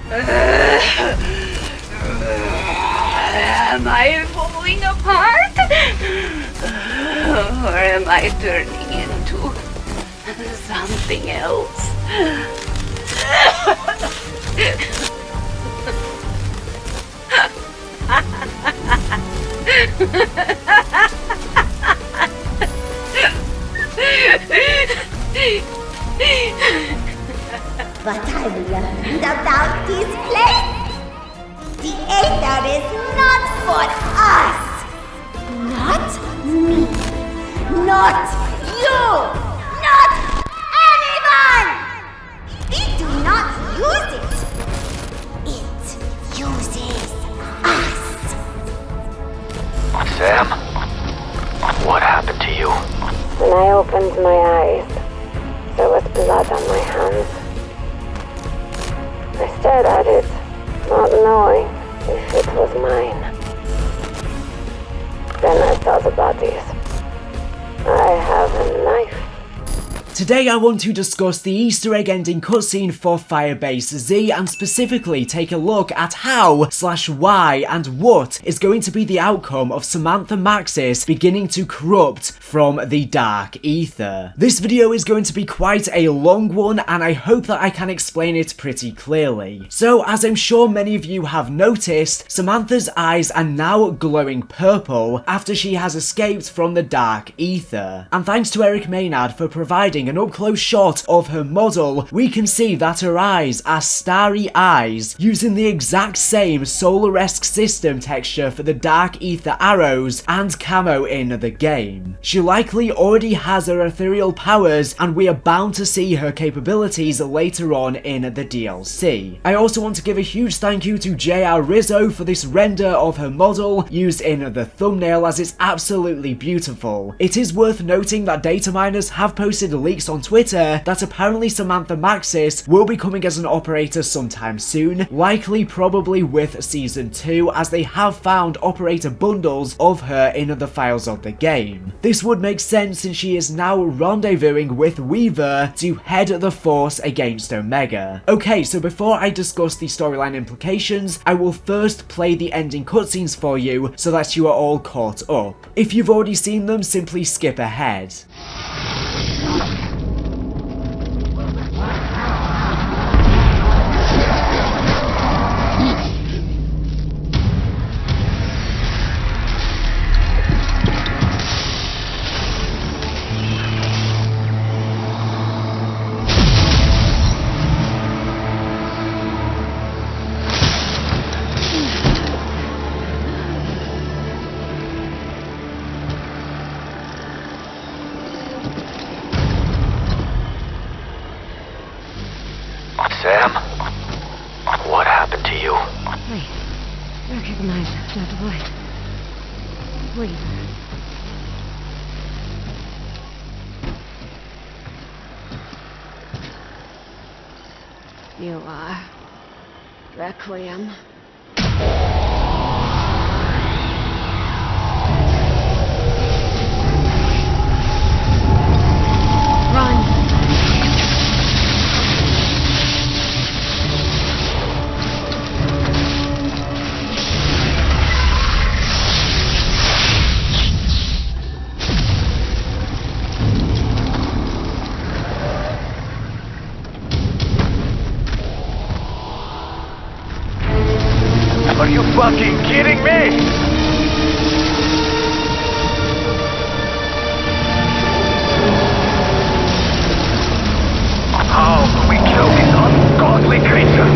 Am I falling apart? Or am I turning into something else? What I learned about this place? The Aether is not for us! Not me! Not you! Not anyone! We do not use it! It uses us! Sam? What happened to you? When I opened my eyes, there was blood on my hands. I stared at it, not knowing if it was mine. Then I saw the bodies. I have a knife. Today I want to discuss the Easter egg ending cutscene for Firebase Z and specifically take a look at how/why and what is going to be the outcome of Samantha Maxis beginning to corrupt from the Dark Aether. This video is going to be quite a long one and I hope that I can explain it pretty clearly. So as I'm sure many of you have noticed, Samantha's eyes are now glowing purple after she has escaped from the Dark Aether. And thanks to Eric Maynard for providing an up-close shot of her model, we can see that her eyes are starry eyes, using the exact same solar-esque system texture for the Dark Aether arrows and camo in the game. She likely already has her ethereal powers and we are bound to see her capabilities later on in the DLC. I also want to give a huge thank you to JR Rizzo for this render of her model used in the thumbnail, as it's absolutely beautiful. It is worth noting that data miners have posted leaks on Twitter that apparently Samantha Maxis will be coming as an operator sometime soon, likely probably with Season 2, as they have found operator bundles of her in the files of the game. This would make sense since she is now rendezvousing with Weaver to head the force against Omega. Okay, so before I discuss the storyline implications, I will first play the ending cutscenes for you so that you are all caught up. If you've already seen them, simply skip ahead. Sam? What happened to you? I recognize that voice. Weaver. You are Requiem. Run! Are you fucking kidding me? How can we kill this ungodly creature?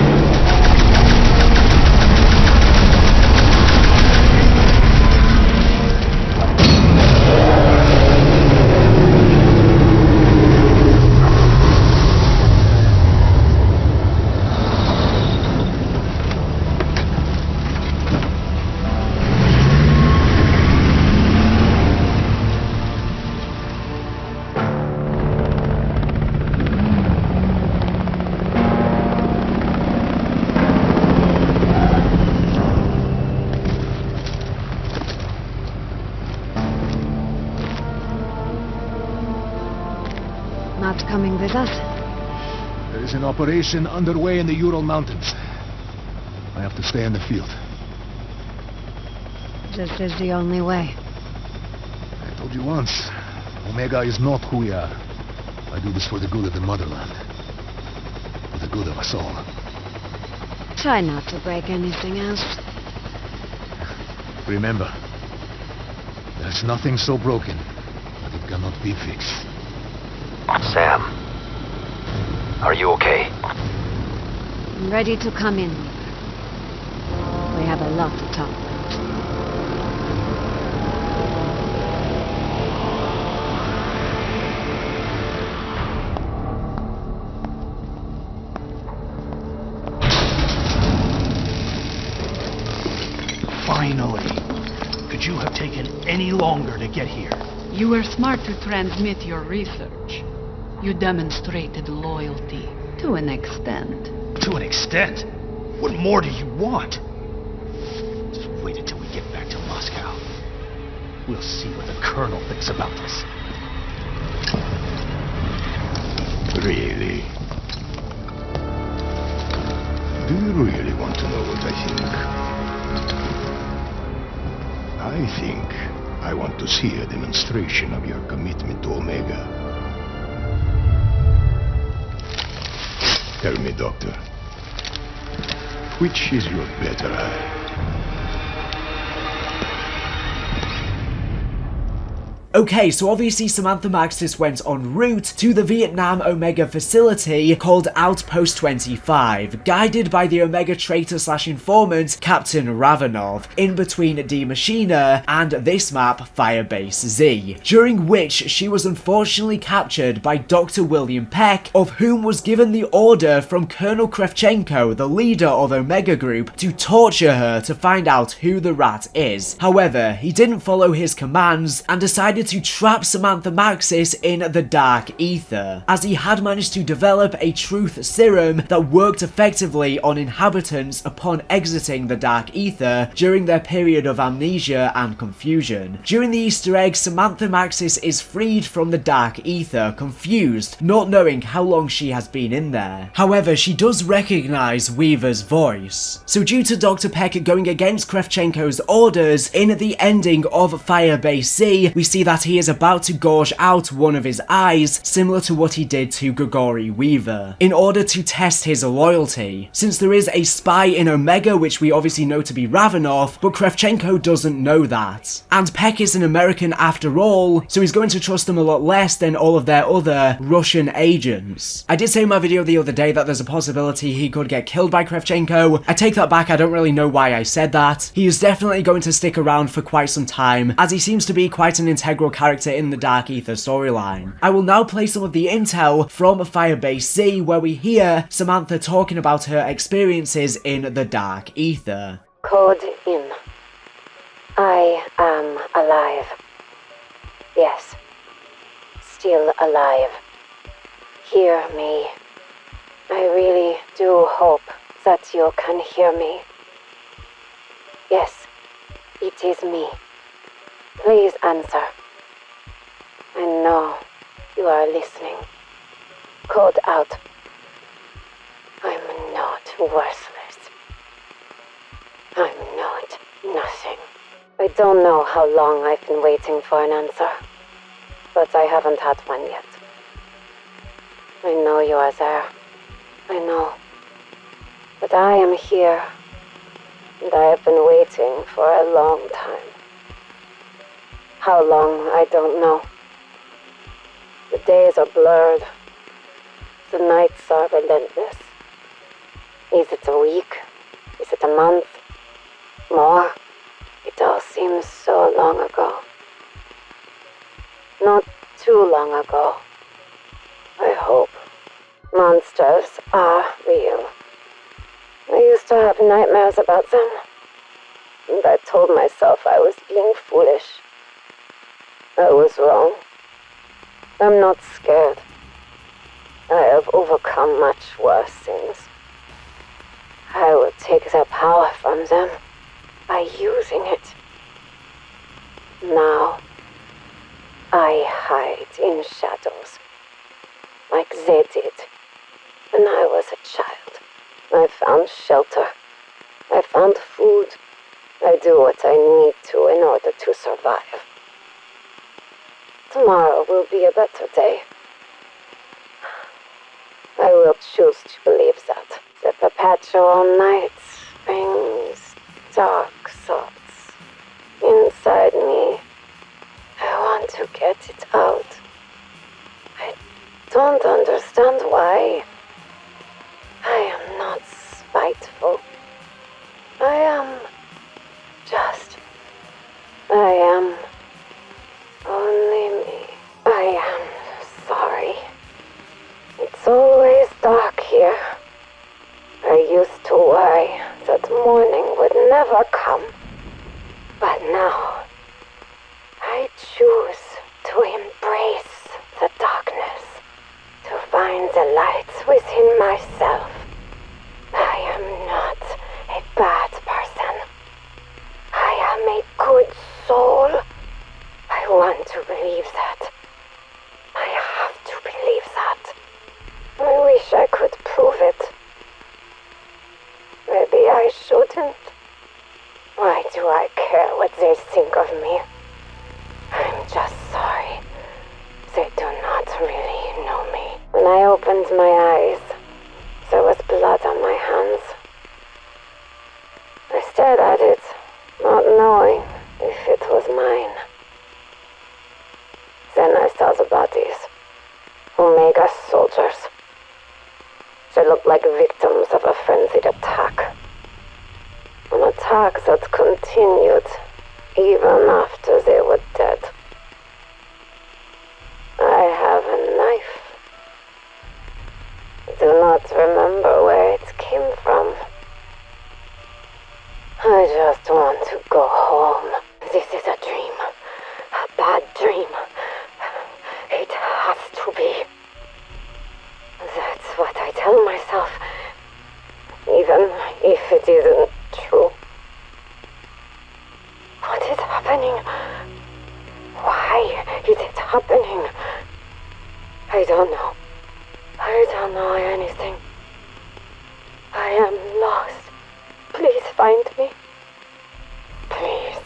Not coming with us. There is an operation underway in the Ural Mountains. I have to stay in the field. This is the only way. I told you once, Omega is not who we are. I do this for the good of the motherland. For the good of us all. Try not to break anything else. Remember, there's nothing so broken that it cannot be fixed. Sam, are you okay? I'm ready to come in. We have a lot to talk about. Finally. Could you have taken any longer to get here? You were smart to transmit your research. You demonstrated loyalty to an extent. To an extent? What more do you want? Just wait until we get back to Moscow. We'll see what the Colonel thinks about this. Really? Do you really want to know what I think? I think I want to see a demonstration of your commitment to Omega. Tell me, Doctor, which is your better eye? Okay, so obviously Samantha Maxis went en route to the Vietnam Omega facility called Outpost 25, guided by the Omega traitor/informant Captain Ravenov, in between D Machina and this map, Firebase Z, during which she was unfortunately captured by Dr. William Peck, of whom was given the order from Colonel Kravchenko, the leader of Omega Group, to torture her to find out who the rat is. However, he didn't follow his commands and decided to trap Samantha Maxis in the Dark Aether, as he had managed to develop a truth serum that worked effectively on inhabitants upon exiting the Dark Aether during their period of amnesia and confusion. During the Easter egg, Samantha Maxis is freed from the Dark Aether, confused, not knowing how long she has been in there. However, she does recognize Weaver's voice. So due to Dr. Peck going against Kravchenko's orders, in the ending of Firebase Z, we see that he is about to gorge out one of his eyes, similar to what he did to Gregory Weaver, in order to test his loyalty, since there is a spy in Omega, which we obviously know to be Ravenov, but Kravchenko doesn't know that. And Peck is an American after all, so he's going to trust them a lot less than all of their other Russian agents. I did say in my video the other day that there's a possibility he could get killed by Kravchenko. I take that back, I don't really know why I said that. He is definitely going to stick around for quite some time, as he seems to be quite an integral character in the Dark Aether storyline. I will now play some of the intel from Firebase Z, where we hear Samantha talking about her experiences in the Dark Aether. Code in. I am alive. Yes. Still alive. Hear me. I really do hope that you can hear me. Yes, it is me. Please answer. I know you are listening. Code out. I'm not worthless. I'm not nothing. I don't know how long I've been waiting for an answer, but I haven't had one yet. I know you are there. I know. But I am here, and I have been waiting for a long time. How long, I don't know. The days are blurred. The nights are relentless. Is it a week? Is it a month? More? It all seems so long ago. Not too long ago. I hope. Monsters are real. I used to have nightmares about them, and I told myself I was being foolish. I was wrong. I'm not scared. I have overcome much worse things. I will take their power from them by using it. Now, I hide in shadows, like they did when I was a child. I found shelter. I I found food. I do what I need to in order to survive. Tomorrow will be a better day. I will choose to believe that. The perpetual night brings dark thoughts inside me. I want to get it out. I don't understand why. I am not spiteful. I am only me. I am sorry. It's always dark here. I used to worry that morning would never come. But now, I choose to embrace the darkness, to find the light within myself. I am not a bad person. I am a good soul. I want to believe that. I have to believe that. I wish I could prove it. Maybe I shouldn't. Why do I care what they think of me? I'm just sorry. They do not really know me. When I opened my eyes, there was blood on my hands. I stared at it, not knowing if it was mine. Then I saw the bodies. Omega soldiers. They looked like victims of a frenzied attack. An attack that continued even after they were dead. I have a knife. I do not remember where it came from. I just want to go home. This is a dream. A bad dream. It has to be. That's what I tell myself. Even if it isn't true. What is happening? Why is it happening? I don't know. I don't know anything. I am lost. Please find me. Please.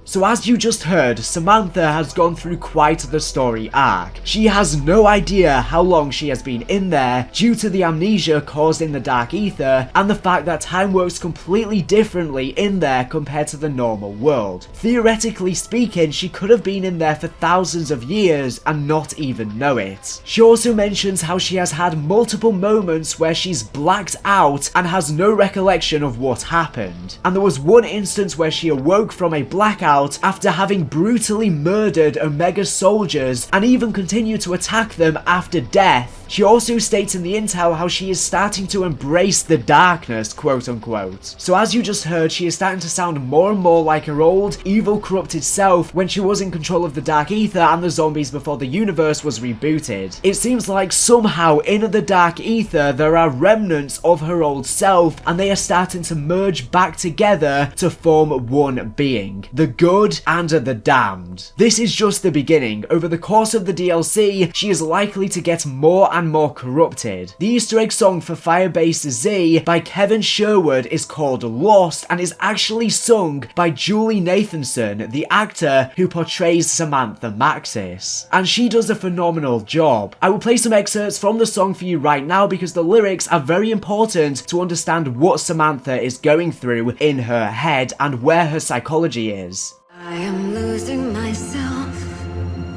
So as you just heard, Samantha has gone through quite the story arc. She has no idea how long she has been in there due to the amnesia caused in the Dark Aether and the fact that time works completely differently in there compared to the normal world. Theoretically speaking, she could have been in there for thousands of years and not even know it. She also mentions how she has had multiple moments where she's blacked out and has no recollection of what happened. And there was one instance where she awoke from a blackout after having brutally murdered Omega soldiers and even continued to attack them after death. She also states in the intel how she is starting to embrace the darkness, quote unquote. So as you just heard, she is starting to sound more and more like her old, evil, corrupted self when she was in control of the Dark Aether and the zombies before the universe was rebooted. It seems like somehow in the Dark Aether there are remnants of her old self and they are starting to merge back together to form one being. The good and the damned. This is just the beginning. Over the course of the DLC, she is likely to get more and more corrupted. The Easter egg song for Firebase Z by Kevin Sherwood is called Lost and is actually sung by Julie Nathanson, the actor who portrays Samantha Maxis. And she does a phenomenal job. I will play some excerpts from the song for you right now because the lyrics are very important to understand what Samantha is going through in her head and where her psychology is. I am losing myself,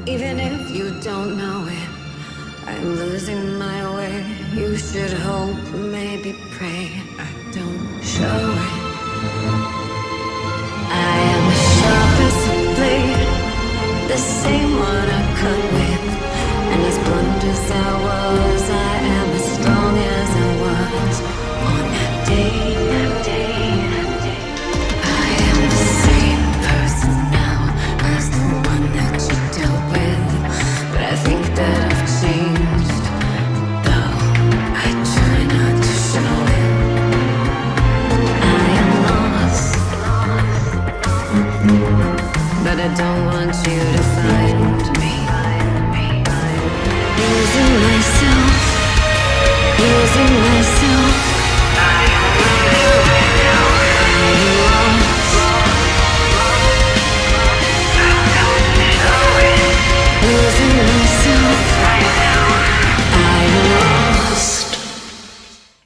even if you don't know it. I'm losing my way. You should hope, maybe pray I don't show it. I am as sharp as a blade, the same one I cut with. And as blunt as I was, I am as strong as I was on that day. I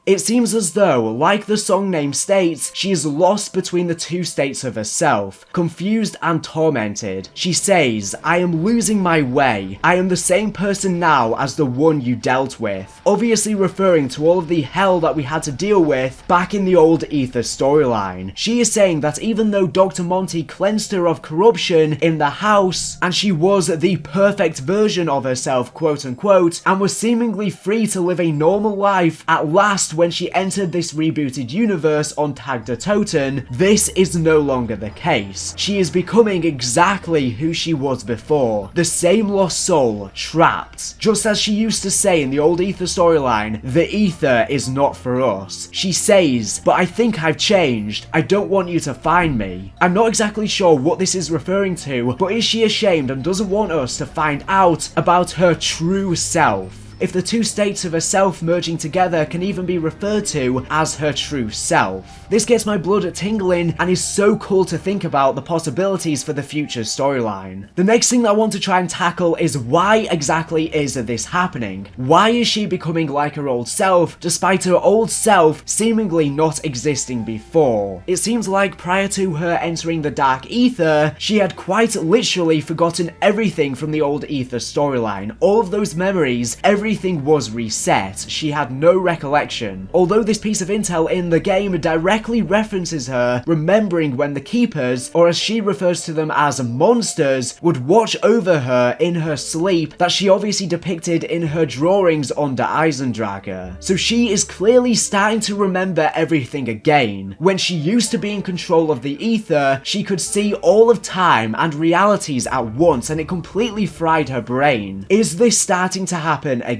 It seems as though, like the song name states, she is lost between the two states of herself, confused and tormented. She says, "I am losing my way. I am the same person now as the one you dealt with," obviously referring to all of the hell that we had to deal with back in the old Aether storyline. She is saying that even though Dr. Monty cleansed her of corruption in the house, and she was the perfect version of herself, quote unquote, and was seemingly free to live a normal life at last when she entered this rebooted universe on Tag der Toten, this is no longer the case. She is becoming exactly who she was before, the same lost soul, trapped. Just as she used to say in the old Aether storyline, "The Aether is not for us." She says, "But I think I've changed. I don't want you to find me." I'm not exactly sure what this is referring to, but is she ashamed and doesn't want us to find out about her true self? If the two states of herself merging together can even be referred to as her true self. This gets my blood tingling and is so cool to think about the possibilities for the future storyline. The next thing that I want to try and tackle is why exactly is this happening? Why is she becoming like her old self despite her old self seemingly not existing before? It seems like prior to her entering the Dark Aether, she had quite literally forgotten everything from the old Aether storyline. All of those memories, everything was reset. She had no recollection. Although this piece of intel in the game directly references her remembering when the Keepers, or as she refers to them as monsters, would watch over her in her sleep that she obviously depicted in her drawings on Der Eisendrache. So she is clearly starting to remember everything again. When she used to be in control of the Aether, she could see all of time and realities at once, and it completely fried her brain. Is this starting to happen again?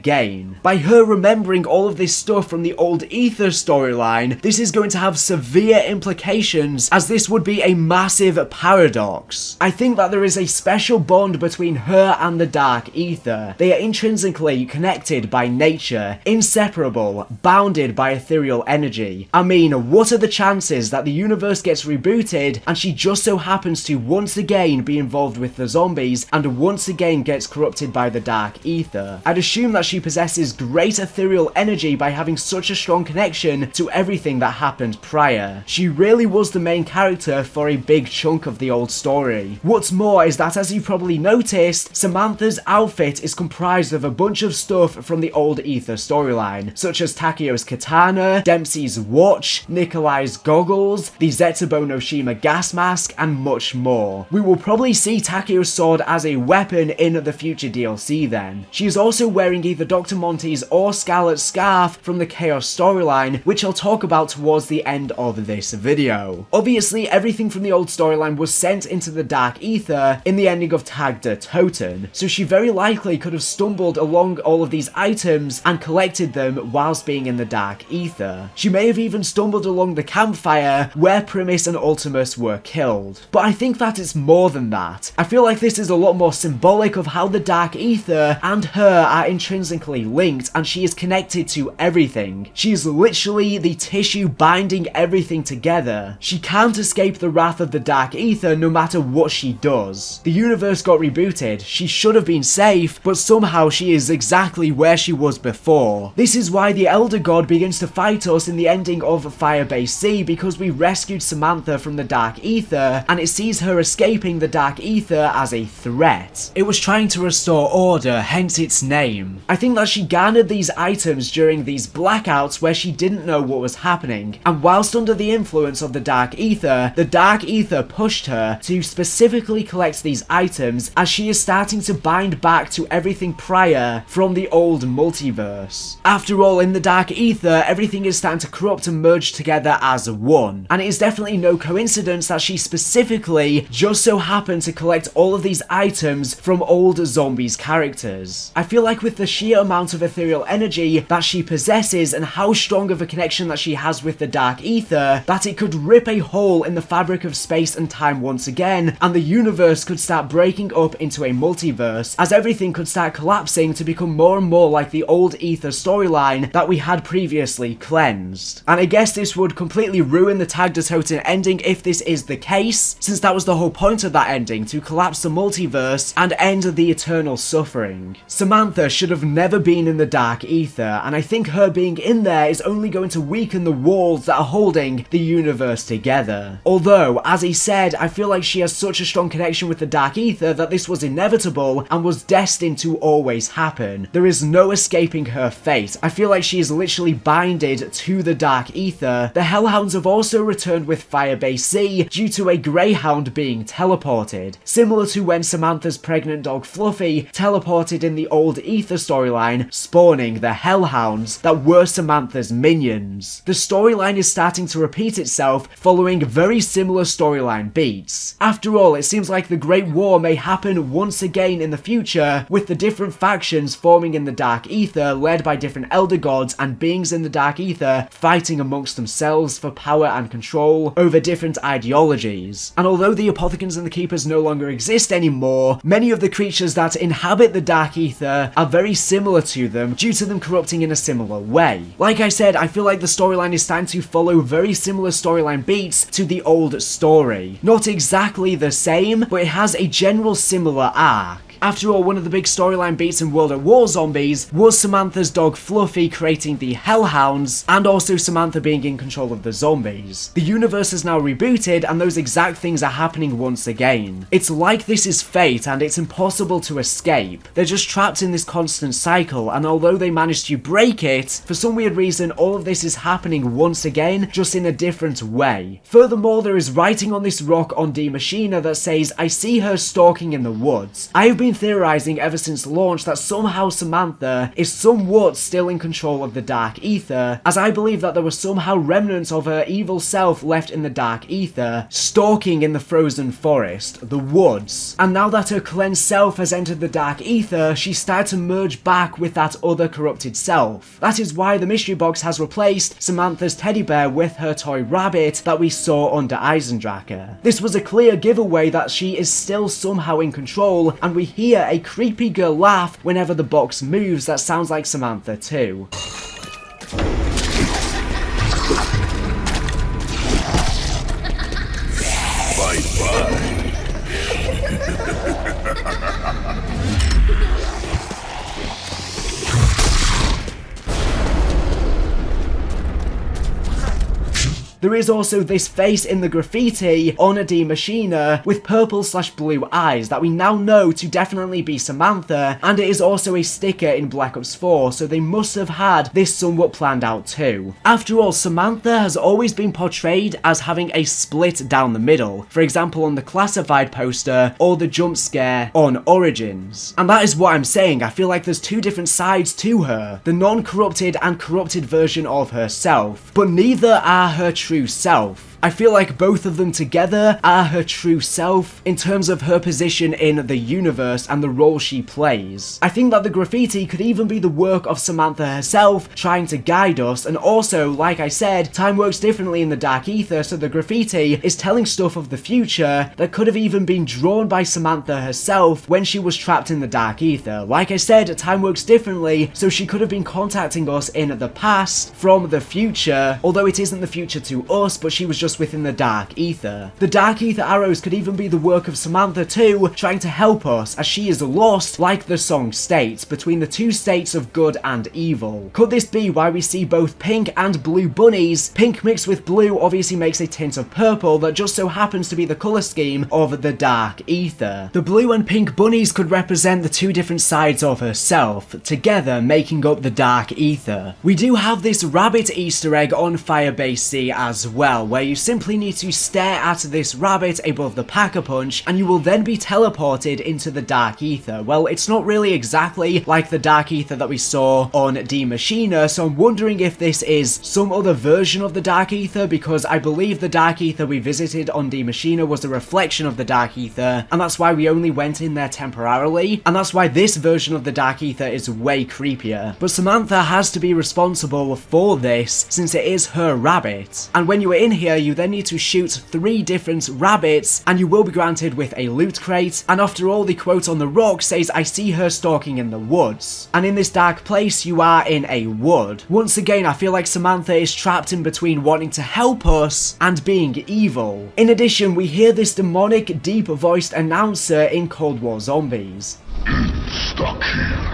By her remembering all of this stuff from the old Aether storyline, this is going to have severe implications, as this would be a massive paradox. I think that there is a special bond between her and the Dark Aether. They are intrinsically connected by nature, inseparable, bounded by ethereal energy. I mean, what are the chances that the universe gets rebooted and she just so happens to once again be involved with the zombies and once again gets corrupted by the Dark Aether? I'd assume that she possesses great ethereal energy by having such a strong connection to everything that happened prior. She really was the main character for a big chunk of the old story. What's more is that, as you probably noticed, Samantha's outfit is comprised of a bunch of stuff from the old Aether storyline, such as Takeo's katana, Dempsey's watch, Nikolai's goggles, the Zetsubo no Shima gas mask, and much more. We will probably see Takeo's sword as a weapon in the future DLC then. She is also wearing either Dr. Monty's or Scarlet's scarf from the Chaos storyline, which I'll talk about towards the end of this video. Obviously, everything from the old storyline was sent into the Dark Aether in the ending of Tag der Toten, so she very likely could have stumbled along all of these items and collected them whilst being in the Dark Aether. She may have even stumbled along the campfire where Primis and Ultimus were killed. But I think that it's more than that. I feel like this is a lot more symbolic of how the Dark Aether and her are intrinsically linked, and she is connected to everything. She is literally the tissue binding everything together. She can't escape the wrath of the Dark Aether no matter what she does. The universe got rebooted, she should have been safe, but somehow she is exactly where she was before. This is why the Elder God begins to fight us in the ending of Firebase Z, because we rescued Samantha from the Dark Aether, and it sees her escaping the Dark Aether as a threat. It was trying to restore order, hence its name. I think that she garnered these items during these blackouts where she didn't know what was happening, and whilst under the influence of the Dark Aether pushed her to specifically collect these items, as she is starting to bind back to everything prior from the old multiverse. After all, in the Dark Aether, everything is starting to corrupt and merge together as one, and it is definitely no coincidence that she specifically just so happened to collect all of these items from old zombies characters. I feel like with the sheer amount of ethereal energy that she possesses and how strong of a connection that she has with the Dark Aether, that it could rip a hole in the fabric of space and time once again, and the universe could start breaking up into a multiverse, as everything could start collapsing to become more and more like the old Aether storyline that we had previously cleansed. And I guess this would completely ruin the Tag der Toten ending if this is the case, since that was the whole point of that ending, to collapse the multiverse and end the eternal suffering. Samantha should have never been in the Dark Aether, and I think her being in there is only going to weaken the walls that are holding the universe together. Although, as he said, I feel like she has such a strong connection with the Dark Aether that this was inevitable and was destined to always happen. There is no escaping her fate. I feel like she is literally binded to the Dark Aether. The Hellhounds have also returned with Firebase Z due to a Greyhound being teleported, similar to when Samantha's pregnant dog Fluffy teleported in the old Aether storyline, spawning the Hellhounds that were Samantha's minions. The storyline is starting to repeat itself, following very similar storyline beats. After all, it seems like the Great War may happen once again in the future, with the different factions forming in the Dark Aether, led by different elder gods and beings in the Dark Aether fighting amongst themselves for power and control over different ideologies. And although the Apothecans and the Keepers no longer exist anymore, many of the creatures that inhabit the Dark Aether are very similar to them due to them corrupting in a similar way. Like I said, I feel like the storyline is starting to follow very similar storyline beats to the old story. Not exactly the same, but it has a general similar arc. After all, one of the big storyline beats in World at War Zombies was Samantha's dog Fluffy creating the Hellhounds, and also Samantha being in control of the zombies. The universe is now rebooted, and those exact things are happening once again. It's like this is fate, and it's impossible to escape. They're just trapped in this constant cycle, and although they managed to break it, for some weird reason, all of this is happening once again, just in a different way. Furthermore, there is writing on this rock on D Machina that says, "I see her stalking in the woods." I have been theorizing ever since launch that somehow Samantha is somewhat still in control of the Dark Aether, as I believe that there were somehow remnants of her evil self left in the Dark Aether, stalking in the frozen forest, the woods. And now that her cleansed self has entered the Dark Aether, she started to merge back with that other corrupted self. That is why the mystery box has replaced Samantha's teddy bear with her toy rabbit that we saw under Eisendrache. This was a clear giveaway that she is still somehow in control, and we hear a creepy girl laugh whenever the box moves that sounds like Samantha too. Bye-bye. There is also this face in the graffiti on a D Machina with purple/blue eyes that we now know to definitely be Samantha, and it is also a sticker in Black Ops 4, so they must have had this somewhat planned out too. After all, Samantha has always been portrayed as having a split down the middle, for example on the Classified poster or the jump scare on Origins. And that is what I'm saying, I feel like there's two different sides to her, the non-corrupted and corrupted version of herself, but neither are her true self. I feel like both of them together are her true self in terms of her position in the universe and the role she plays. I think that the graffiti could even be the work of Samantha herself trying to guide us, and also, like I said, time works differently in the Dark Aether, so the graffiti is telling stuff of the future that could have even been drawn by Samantha herself when she was trapped in the Dark Aether. Like I said, time works differently, so she could have been contacting us in the past from the future, although it isn't the future to us, but she was just within the Dark Aether. The Dark Aether arrows could even be the work of Samantha too, trying to help us as she is lost, like the song states, between the two states of good and evil. Could this be why we see both pink and blue bunnies? Pink mixed with blue obviously makes a tint of purple that just so happens to be the colour scheme of the Dark Aether. The blue and pink bunnies could represent the two different sides of herself, together making up the Dark Aether. We do have this rabbit Easter egg on Firebase Z as well, where you simply need to stare at this rabbit above the Pack-a-Punch and you will then be teleported into the Dark Aether. Well, it's not really exactly like the Dark Aether that we saw on D Machina, so I'm wondering if this is some other version of the Dark Aether, because I believe the Dark Aether we visited on D Machina was a reflection of the Dark Aether, and that's why we only went in there temporarily, and that's why this version of the Dark Aether is way creepier. But Samantha has to be responsible for this since it is her rabbit, and when you are in here you then need to shoot 3 different rabbits and you will be granted with a loot crate, and after all the quote on the rock says "I see her stalking in the woods," and in this dark place you are in a wood. Once again, I feel like Samantha is trapped in between wanting to help us and being evil. In addition, we hear this demonic deep voiced announcer in Cold War Zombies. Stuck here.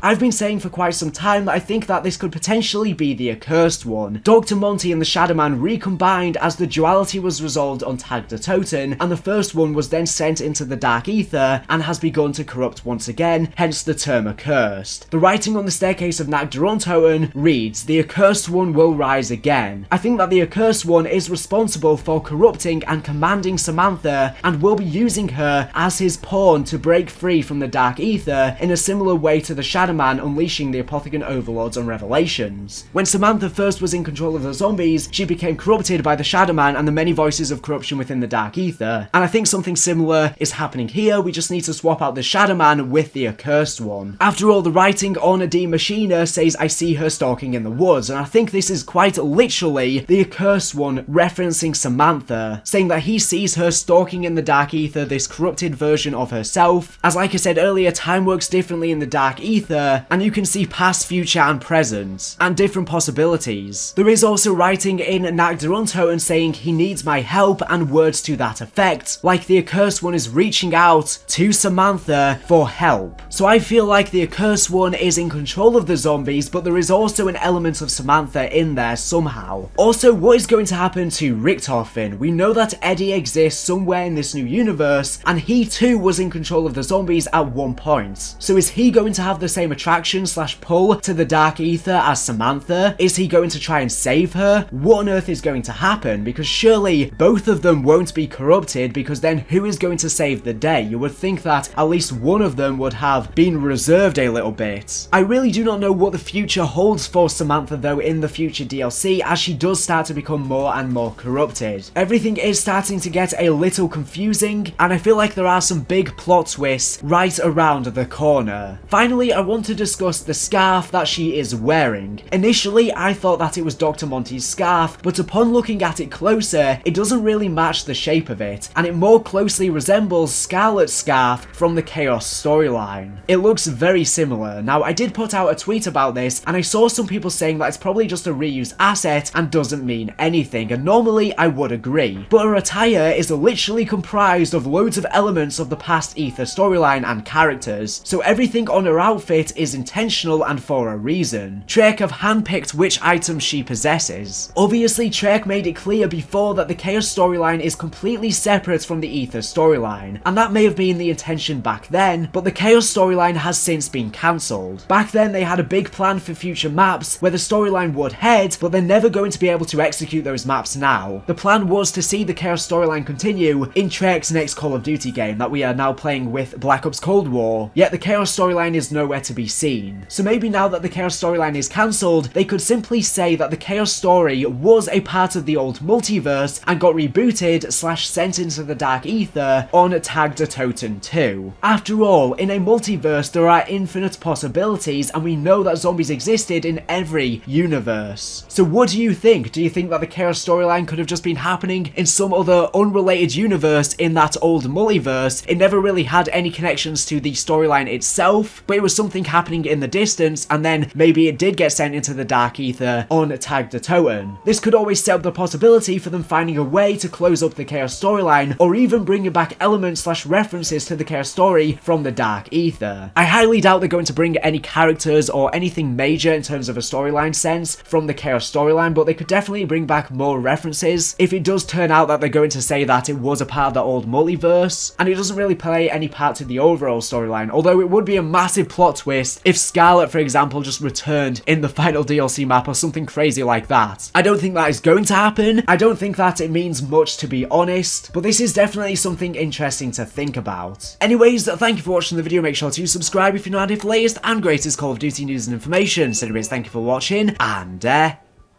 I've been saying for quite some time that I think that this could potentially be the accursed one. Dr. Monty and the Shadow Man recombined as the duality was resolved on Tag the Toten, and the first one was then sent into the Dark Aether and has begun to corrupt once again, hence the term accursed. The writing on the staircase of Toten reads, "The accursed one will rise again." I think that the accursed one is responsible for corrupting and commanding Samantha and will be using her as his pawn to break free from the Dark Aether in a similar way to the Shadow Man unleashing the Apothecon Overlords on Revelations. When Samantha first was in control of the zombies, she became corrupted by the Shadow Man and the many voices of corruption within the Dark Aether. And I think something similar is happening here. We just need to swap out the Shadow Man with the accursed one. After all, the writing on D Machina says, "I see her stalking in the woods," and I think this is quite literally the accursed one referencing Samantha, saying that he sees her stalking in the Dark Aether, this corrupted version of herself. As like I said earlier, time works differently in the Dark Aether, and you can see past, future, and present, and different possibilities. There is also writing in Toten saying he needs my help and words to that effect, like the accursed one is reaching out to Samantha for help. So I feel like the accursed one is in control of the zombies, but there is also an element of Samantha in there somehow. Also, what is going to happen to Richtofen? We know that Eddie exists somewhere in this new universe, and he too was in control of the zombies at one point. So is he going to have the same attraction / pull to the Dark Aether as Samantha? Is he going to try and save her? What on earth is going to happen? Because surely both of them won't be corrupted, because then who is going to save the day? You would think that at least one of them would have been reserved a little bit. I really do not know what the future holds for Samantha though in the future DLC, as she does start to become more and more corrupted. Everything is starting to get a little confusing, and I feel like there are some big plot twists right around the corner. Finally, I want to discuss the scarf that she is wearing. Initially, I thought that it was Dr. Monty's scarf, but upon looking at it closer, it doesn't really match the shape of it, and it more closely resembles Scarlet's scarf from the Chaos storyline. It looks very similar. Now, I did put out a tweet about this, and I saw some people saying that it's probably just a reused asset and doesn't mean anything, and normally I would agree. But her attire is literally comprised of loads of elements of the past Aether storyline and characters, so everything on her outfit is intentional and for a reason. Trek have handpicked which items she possesses. Obviously, Trek made it clear before that the Chaos storyline is completely separate from the Aether storyline, and that may have been the intention back then, but the Chaos storyline has since been cancelled. Back then, they had a big plan for future maps where the storyline would head, but they're never going to be able to execute those maps now. The plan was to see the Chaos storyline continue in Trek's next Call of Duty game that we are now playing with Black Ops Cold War, yet the Chaos storyline is nowhere to be seen. So maybe now that the Chaos storyline is cancelled, they could simply say that the Chaos story was a part of the old multiverse and got rebooted / sent into the Dark Aether on Tag the Toten 2. After all, in a multiverse there are infinite possibilities, and we know that zombies existed in every universe. So what do you think? Do you think that the Chaos storyline could have just been happening in some other unrelated universe in that old multiverse? It never really had any connections to the storyline itself, but it was something happening in the distance, and then maybe it did get sent into the Dark Aether on Tag the Toten. This could always set up the possibility for them finding a way to close up the Chaos storyline, or even bringing back elements / references to the Chaos story from the Dark Aether. I highly doubt they're going to bring any characters or anything major in terms of a storyline sense from the Chaos storyline, but they could definitely bring back more references if it does turn out that they're going to say that it was a part of the old multiverse, and it doesn't really play any part to the overall storyline, although it would be a massive plot twist if Scarlet, for example, just returned in the final DLC map or something crazy like that. I don't think that is going to happen. I don't think that it means much, to be honest, but this is definitely something interesting to think about. Anyways, thank you for watching the video. Make sure to subscribe if you're not here for the latest and greatest Call of Duty news and information. So anyways, thank you for watching, and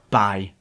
bye.